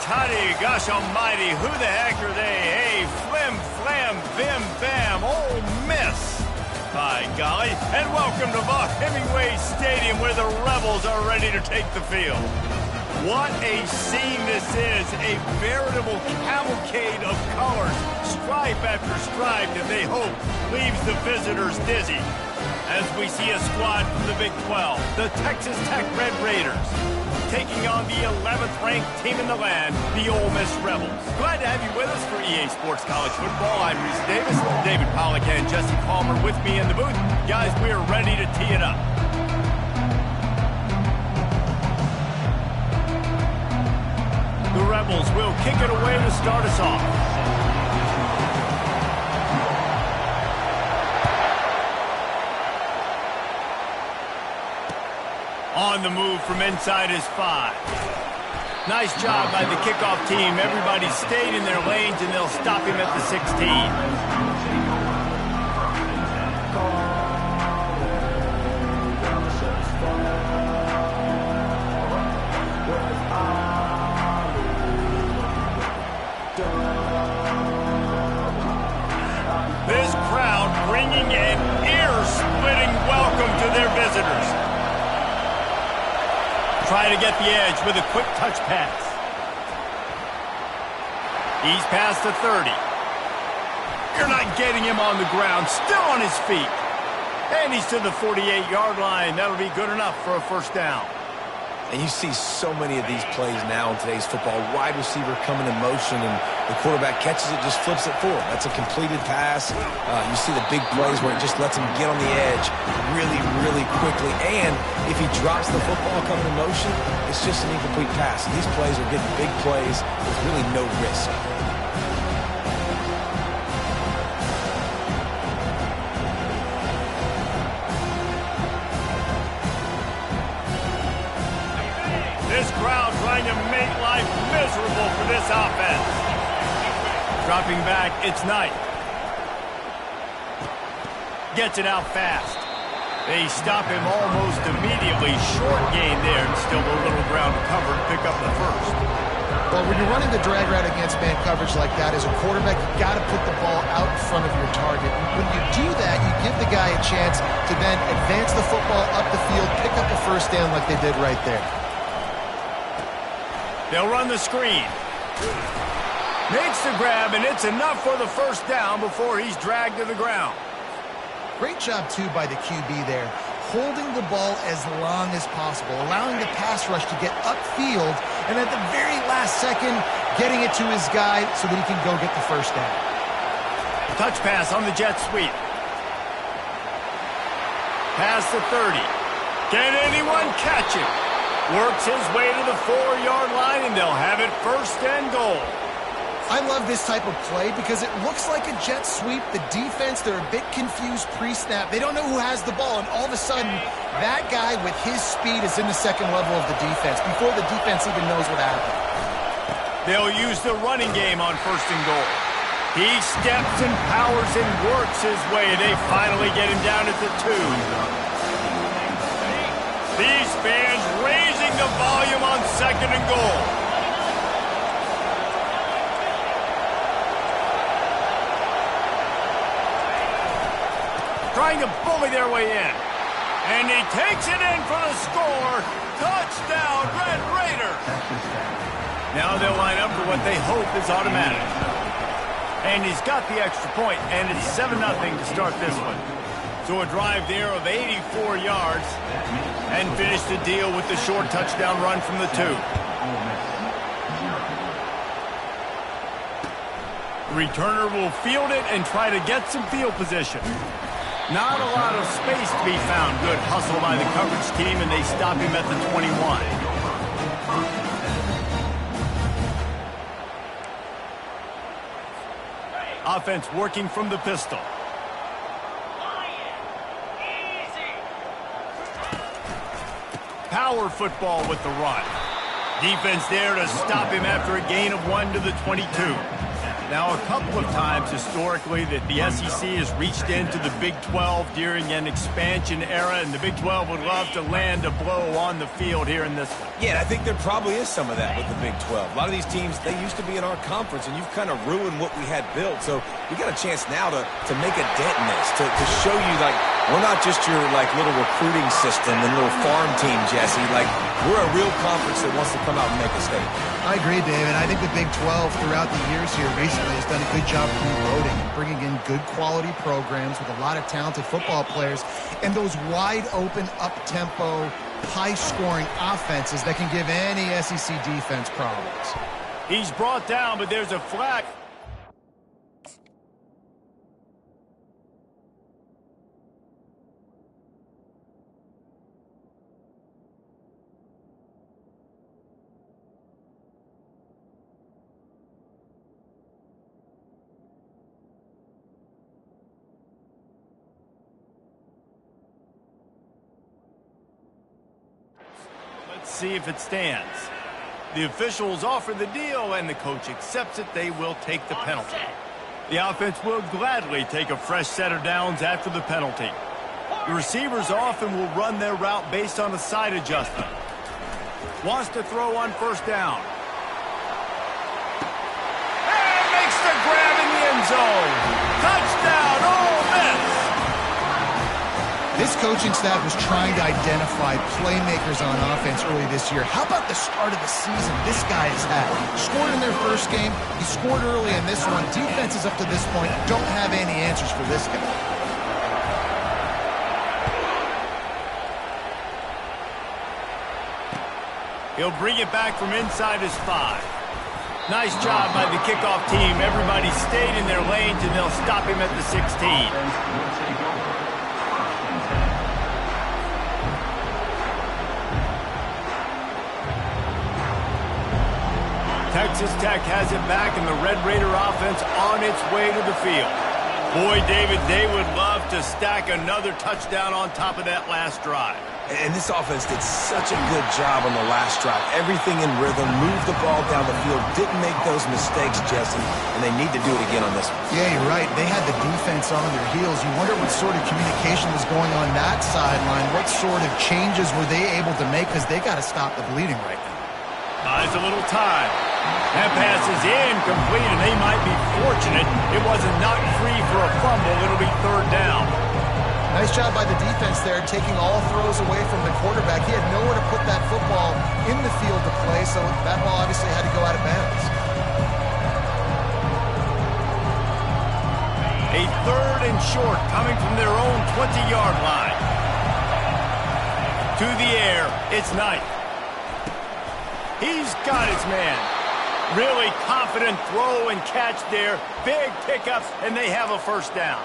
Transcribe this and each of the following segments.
tutty, gosh almighty, who the heck are they? Hey, flim, flam, bim, bam, Ole Miss. By golly, and welcome to Vaught Hemingway Stadium where the Rebels are ready to take the field. What a scene this is, a veritable cavalcade of colors, stripe after stripe that they hope leaves the visitors dizzy. As we see a squad from the Big 12, the Texas Tech Red Raiders, taking on the 11th ranked team in the land, the Ole Miss Rebels. Glad to have you with us for EA Sports College Football. I'm Reese Davis, David Pollack and Jesse Palmer with me in the booth. Guys, we are ready to tee it up. The Rebels will kick it away to start us off. On the move from inside his 5. Nice job by the kickoff team. Everybody stayed in their lanes, and they'll stop him at the 16. This crowd bringing an ear-splitting welcome to their visitors. Try to get the edge with a quick touch pass. He's past the 30. You're not getting him on the ground, still on his feet. And he's to the 48-yard line. That'll be good enough for a first down. And you see so many of these plays now in today's football. Wide receiver coming in motion, and the quarterback catches it, just flips it forward. That's a completed pass. You see the big plays where it just lets him get on the edge really, really quickly. And if he drops the football coming in motion, it's just an incomplete pass. These plays are getting big plays with really no risk. This crowd trying to make life miserable for this offense. Dropping back, it's Knight. Gets it out fast. They stop him almost immediately. Short gain there, and still a little ground to cover to pick up the first. Well, when you're running the drag route against man coverage like that, as a quarterback, you've got to put the ball out in front of your target. When you do that, you give the guy a chance to then advance the football up the field, pick up a first down like they did right there. They'll run the screen. Makes the grab, and it's enough for the first down before he's dragged to the ground. Great job, too, by the QB there, holding the ball as long as possible, allowing the pass rush to get upfield, and at the very last second, getting it to his guy so that he can go get the first down. Touch pass on the jet sweep. Past the 30. Can anyone catch him? Works his way to the 4-yard line, and they'll have it first and goal. I love this type of play because it looks like a jet sweep. The defense, they're a bit confused pre-snap. They don't know who has the ball, and all of a sudden, that guy with his speed is in the second level of the defense before the defense even knows what happened. They'll use the running game on first and goal. He steps and powers and works his way. They finally get him down at the 2. These fans raising the volume on second and goal. Trying to bully their way in. And he takes it in for the score. Touchdown, Red Raiders. Now they'll line up for what they hope is automatic. And he's got the extra point, and it's 7-0 to start this one. So a drive there of 84 yards, and finish the deal with the short touchdown run from the 2. The returner will field it and try to get some field position. Not a lot of space to be found. Good hustle by the coverage team, and they stop him at the 21. Offense working from the pistol. Power football with the run. Defense there to stop him after a gain of 1 to the 22. Now, a couple of times historically that the SEC has reached into the Big 12 during an expansion era, and the Big 12 would love to land a blow on the field here in this one. Yeah, I think there probably is some of that with the Big 12. A lot of these teams, they used to be in our conference, and you've kind of ruined what we had built. So we got a chance now to make a dent in this, to show you, like, we're not just your, like, little recruiting system and little farm team, Jesse. Like, we're a real conference that wants to come out and make a statement. I agree, David. I think the Big 12 throughout the years here recently has done a good job reloading and bringing in good quality programs with a lot of talented football players and those wide open, up-tempo, high-scoring offenses that can give any SEC defense problems. He's brought down, but there's a flag. See if it stands. The officials offer the deal, and the coach accepts it. They will take the penalty. The offense will gladly take a fresh set of downs after the penalty. The receivers often will run their route based on a side adjustment. Wants to throw on first down. And makes the grab in the end zone. Touchdown, Ole Miss! This coaching staff was trying to identify playmakers on offense early this year. How about the start of the season this guy has had? Scored in their first game. He scored early in this one. Defenses up to this point don't have any answers for this guy. He'll bring it back from inside his 5. Nice job by the kickoff team. Everybody stayed in their lanes, and they'll stop him at the 16. Texas Tech has it back, and the Red Raider offense on its way to the field. Boy, David, they would love to stack another touchdown on top of that last drive. And this offense did such a good job on the last drive. Everything in rhythm, moved the ball down the field, didn't make those mistakes, Jesse, and they need to do it again on this one. Yeah, you're right. They had the defense on their heels. You wonder what sort of communication was going on that sideline. What sort of changes were they able to make, because they got to stop the bleeding right now. It's a little time. That pass is incomplete, and they might be fortunate it wasn't knocked free for a fumble. It'll be third down. Nice job by the defense there, taking all throws away from the quarterback. He had nowhere to put that football in the field to play, so that ball obviously had to go out of bounds. A third and short coming from their own 20-yard line. To the air, it's Knight. He's got his man. Really confident throw and catch there. Big pickups, and they have a first down.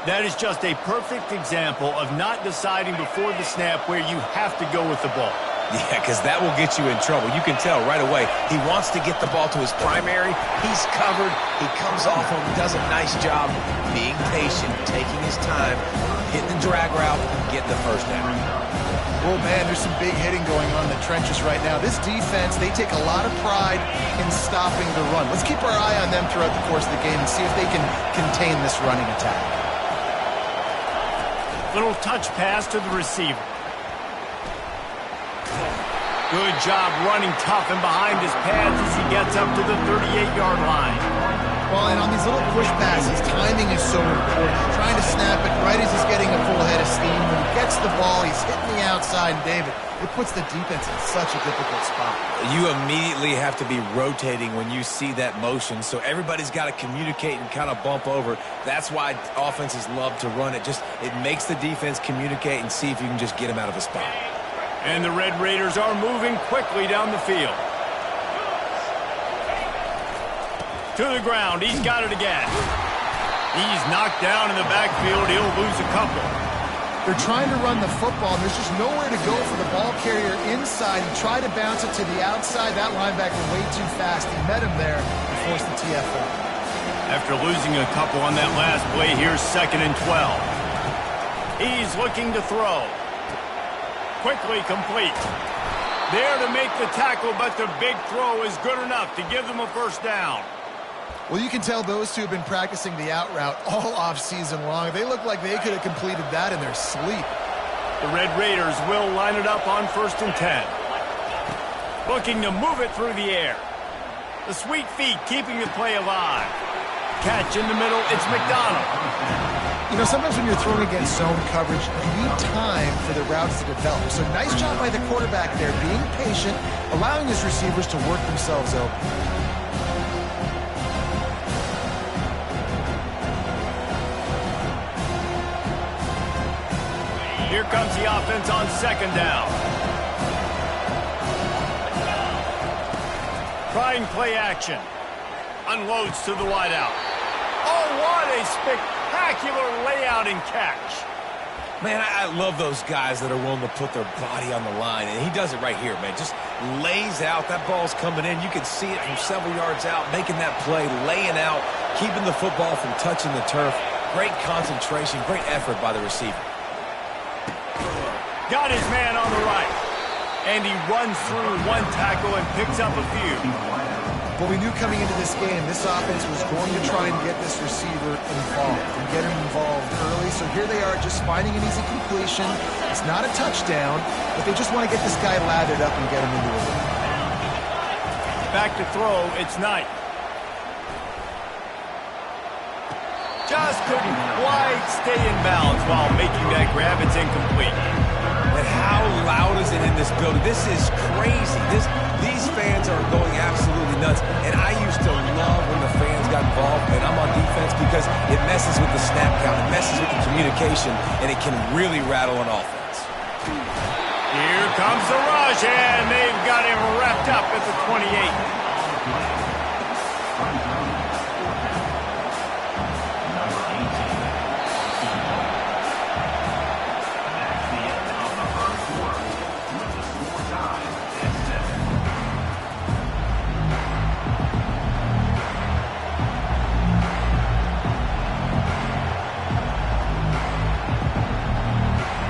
That is just a perfect example of not deciding before the snap where you have to go with the ball. Yeah, because that will get you in trouble. You can tell right away he wants to get the ball to his primary. He's covered. He comes off him, does a nice job being patient, taking his time, hitting the drag route, getting the first down. Oh, man, there's some big hitting going on in the trenches right now. This defense, they take a lot of pride in stopping the run. Let's keep our eye on them throughout the course of the game and see if they can contain this running attack. Little touch pass to the receiver. Good job running tough and behind his pads as he gets up to the 38-yard line. Well, and on these little push passes, timing is so important. Trying to snap it right as he's getting a full head of steam. When he gets the ball, he's hitting the outside, and David, it puts the defense in such a difficult spot. You immediately have to be rotating when you see that motion, so everybody's got to communicate and kind of bump over. That's why offenses love to run it. It makes the defense communicate and see if you can just get him out of a spot. And the Red Raiders are moving quickly down the field. To the ground. He's got it again. He's knocked down in the backfield. He'll lose a couple. They're trying to run the football, and there's just nowhere to go for the ball carrier inside. He tried to bounce it to the outside. That linebacker way too fast. He met him there and forced the TFL. After losing a couple on that last play, here's 2nd and 12. He's looking to throw. Quickly complete. There to make the tackle, but the big throw is good enough to give them a first down. Well, you can tell those two have been practicing the out route all off season long. They look like they could have completed that in their sleep. The Red Raiders will line it up on 1st and 10. Looking to move it through the air. The sweet feet keeping the play alive. Catch in the middle, it's McDonald. You know, sometimes when you're throwing against zone coverage, you need time for the routes to develop. So nice job by the quarterback there, being patient, allowing his receivers to work themselves open. Here comes the offense on 2nd down. Trying play action. Unloads to the wideout. Oh, what a spectacular layout and catch. Man, I love those guys that are willing to put their body on the line, and he does it right here, man. Just lays out. That ball's coming in. You can see it from several yards out, making that play, laying out, keeping the football from touching the turf. Great concentration, great effort by the receiver. Got his man on the right. And he runs through one tackle and picks up a few. Well, we knew coming into this game, this offense was going to try and get this receiver involved and get him involved early. So here they are just finding an easy completion. It's not a touchdown, but they just want to get this guy lathered up and get him into a win. Back to throw, it's Knight. Just couldn't quite stay in bounds while making that grab. It's incomplete. But how loud is it in this building? This is crazy. These fans are going absolutely nuts. And I used to love when the fans got involved, and I'm on defense because it messes with the snap count. It messes with the communication, and it can really rattle an offense. Here comes the rush, and they've got him wrapped up at the 28.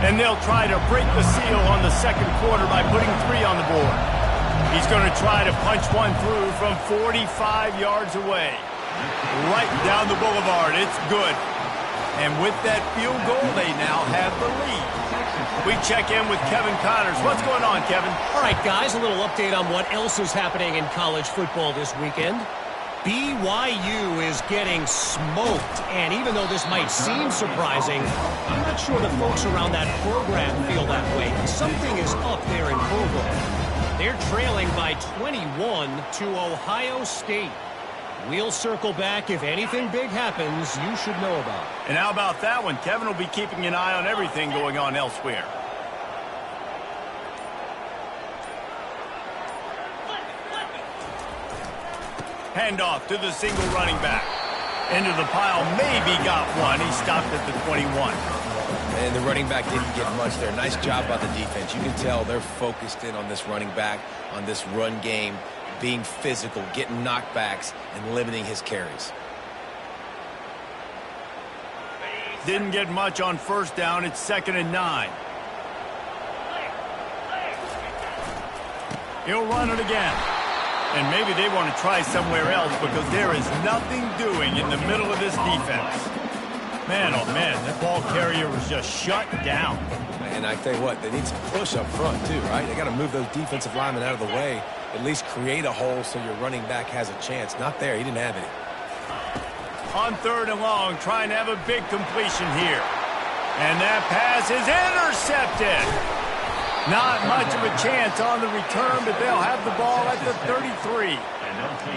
And they'll try to break the seal on the 2nd quarter by putting 3 on the board. He's going to try to punch one through from 45 yards away. Right down the boulevard. It's good. And with that field goal, they now have the lead. We check in with Kevin Connors. What's going on, Kevin? All right, guys, a little update on what else is happening in college football this weekend. BYU is getting smoked, and even though this might seem surprising, I'm not sure the folks around that program feel that way. Something is up there in Provo. They're trailing by 21 to Ohio State. We'll circle back. If anything big happens, you should know about it. And how about that one? Kevin will be keeping an eye on everything going on elsewhere. Handoff to the single running back. Into the pile, maybe got one. He stopped at the 21. And the running back didn't get much there. Nice job by the defense. You can tell they're focused in on this running back, on this run game, being physical, getting knockbacks, and limiting his carries. Didn't get much on 1st down. It's 2nd and 9. He'll run it again. And maybe they want to try somewhere else because there is nothing doing in the middle of this defense. Man, oh man, that ball carrier was just shut down. And I tell you what, they need some push up front too, right? They got to move those defensive linemen out of the way, at least create a hole so your running back has a chance. Not there, he didn't have any. On 3rd and long, trying to have a big completion here. And that pass is intercepted. Not much of a chance on the return, but they'll have the ball at the 33.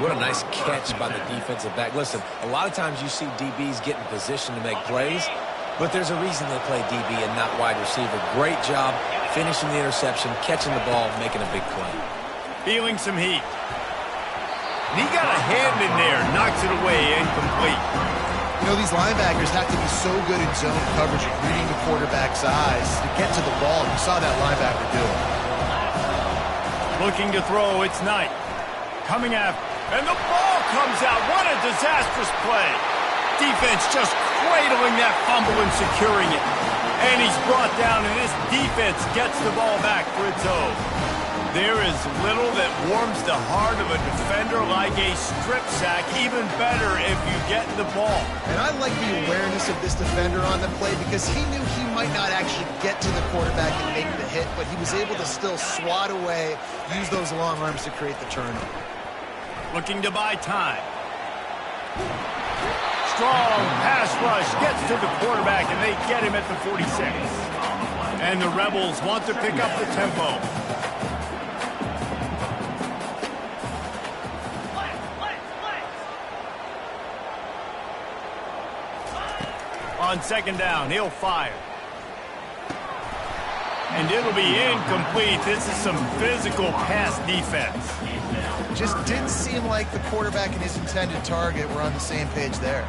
What a nice catch by the defensive back. Listen, a lot of times you see DBs get in position to make plays, but there's a reason they play DB and not wide receiver. Great job finishing the interception, catching the ball, making a big play. Feeling some heat. And he got a hand in there, knocks it away, incomplete. You know, these linebackers have to be so good in zone coverage at reading the quarterback's eyes to get to the ball. You saw that linebacker do it. Looking to throw, it's Knight. Coming after, and the ball comes out. What a disastrous play. Defense just cradling that fumble and securing it. And he's brought down, and this defense gets the ball back for its own. There is little that warms the heart of a defender like a strip sack. Even better if you get the ball. And I like the awareness of this defender on the play because he knew he might not actually get to the quarterback and make the hit, but he was able to still swat away, use those long arms to create the turnover. Looking to buy time. Strong pass rush gets to the quarterback, and they get him at the 46. And the Rebels want to pick up the tempo. On second down, he'll fire. And it'll be incomplete. This is some physical pass defense. Just didn't seem like the quarterback and his intended target were on the same page there.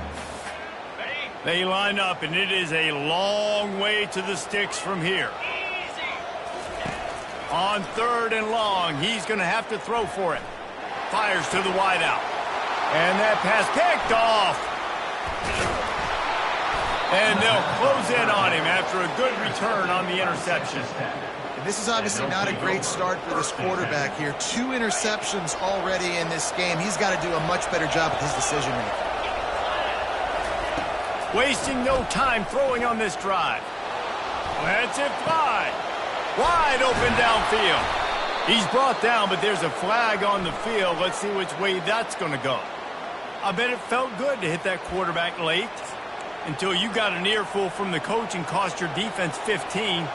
They line up, and it is a long way to the sticks from here. On third and long, he's going to have to throw for it. Fires to the wideout. And that pass picked off. And they'll close in on him after a good return on the interception. And this is obviously not a great start for this quarterback here. 2 interceptions already in this game. He's got to do a much better job with his decision-making. Wasting no time throwing on this drive. Lets it fly. Wide open downfield. He's brought down, but there's a flag on the field. Let's see which way that's going to go. I bet it felt good to hit that quarterback late until you got an earful from the coach and cost your defense 15.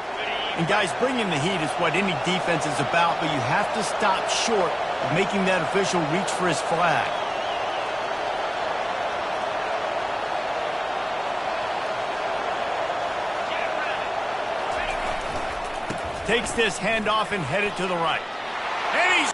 And guys, bringing the heat is what any defense is about, but you have to stop short of making that official reach for his flag. Takes this handoff and headed to the right. And he's